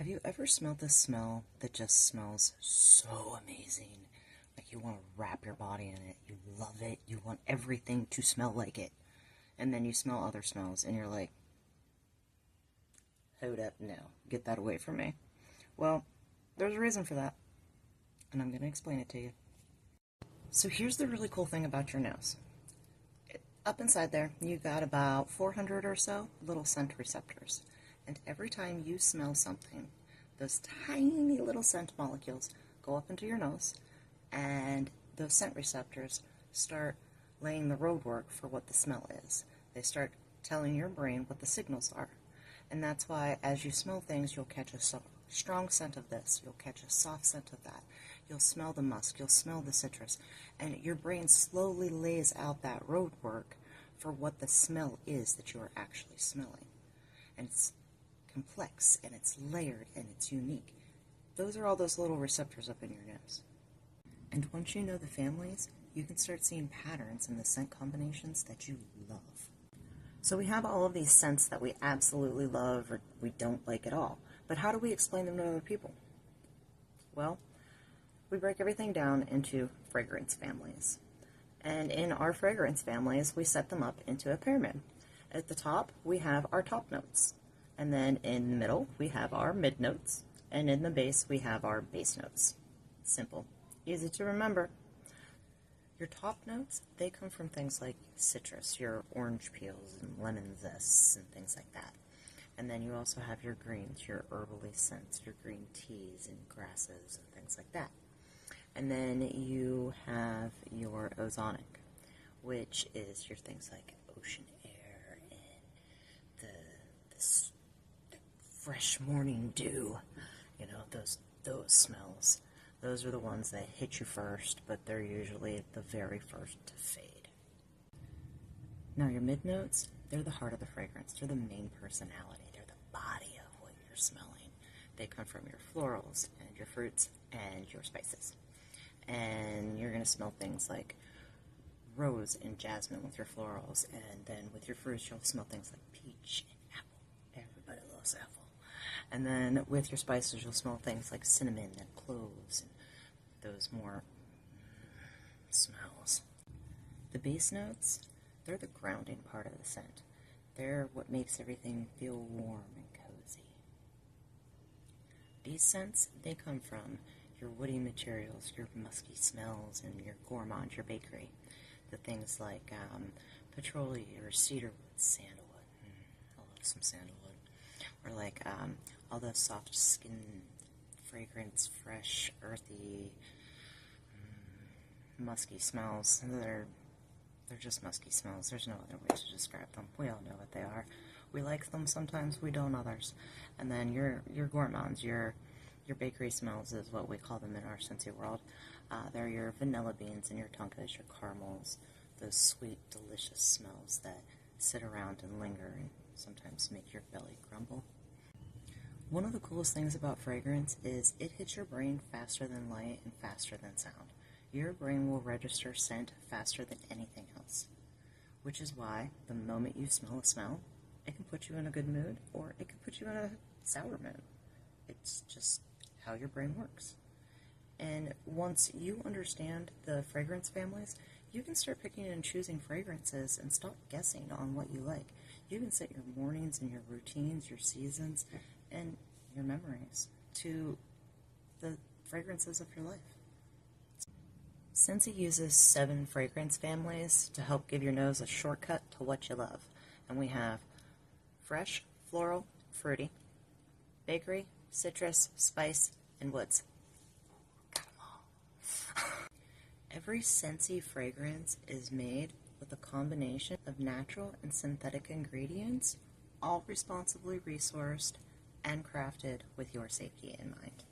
Have you ever smelled this smell that just smells so amazing? Like you want to wrap your body in it. You love it. You want everything to smell like it. And then you smell other smells and you're like, hold up, no, get that away from me. Well, there's a reason for that. And I'm going to explain it to you. So here's the really cool thing about your nose. Up inside there, you got about 400 or so little scent receptors. And every time you smell something, those tiny little scent molecules go up into your nose, and those scent receptors start laying the roadwork for what the smell is. They start telling your brain what the signals are. And that's why as you smell things, you'll catch a strong scent of this, you'll catch a soft scent of that, you'll smell the musk, you'll smell the citrus, and your brain slowly lays out that roadwork for what the smell is that you are actually smelling. And it's complex, and it's layered, and it's unique. Those are all those little receptors up in your nose. And once you know the families, you can start seeing patterns in the scent combinations that you love. So we have all of these scents that we absolutely love or we don't like at all. But how do we explain them to other people? Well, we break everything down into fragrance families. And in our fragrance families, we set them up into a pyramid. At the top, we have our top notes. And then in the middle, we have our mid notes. And in the base, we have our base notes. Simple. Easy to remember. Your top notes, they come from things like citrus, your orange peels and lemon zests and things like that. And then you also have your greens, your herbally scents, your green teas and grasses and things like that. And then you have your ozonic, which is your things like ocean air and the fresh morning dew, you know, those smells. Those are the ones that hit you first, but they're usually the very first to fade. Now your mid notes, they're the heart of the fragrance. They're the main personality. They're the body of what you're smelling. They come from your florals and your fruits and your spices. And you're going to smell things like rose and jasmine with your florals, and then with your fruits you'll smell things like peach and apple. Everybody loves apple. And then with your spices, you'll smell things like cinnamon and cloves and those more smells. The base notes, they're the grounding part of the scent. They're what makes everything feel warm and cozy. These scents, they come from your woody materials, your musky smells, and your gourmand, your bakery. The things like patchouli or cedarwood, sandalwood. I love some sandalwood. Or like all those soft skin fragrance, fresh, earthy, musky smells. They're just musky smells. There's no other way to describe them. We all know what they are. We like them sometimes, we don't others. And then your gourmands, your bakery smells is what we call them in our Scentsy world. They're your vanilla beans and your tonkas, your caramels, those sweet, delicious smells that sit around and linger and sometimes make your belly grumble. One of the coolest things about fragrance is it hits your brain faster than light and faster than sound. Your brain will register scent faster than anything else, which is why the moment you smell a smell, it can put you in a good mood or it can put you in a sour mood. It's just how your brain works. And once you understand the fragrance families, you can start picking and choosing fragrances and stop guessing on what you like. You can set your mornings and your routines, your seasons, and your memories to the fragrances of your life. Scentsy uses 7 fragrance families to help give your nose a shortcut to what you love. And we have fresh, floral, fruity, bakery, citrus, spice, and woods. Got 'em all. Every Scentsy fragrance is made with a combination of natural and synthetic ingredients, all responsibly resourced and crafted with your safety in mind.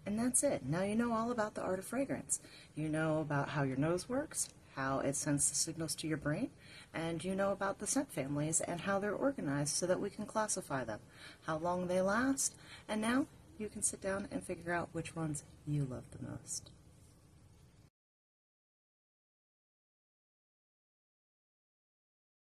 And that's it. Now you know all about the art of fragrance. You know about how your nose works, how it sends the signals to your brain, and you know about the scent families and how they're organized so that we can classify them, how long they last, and now you can sit down and figure out which ones you love the most.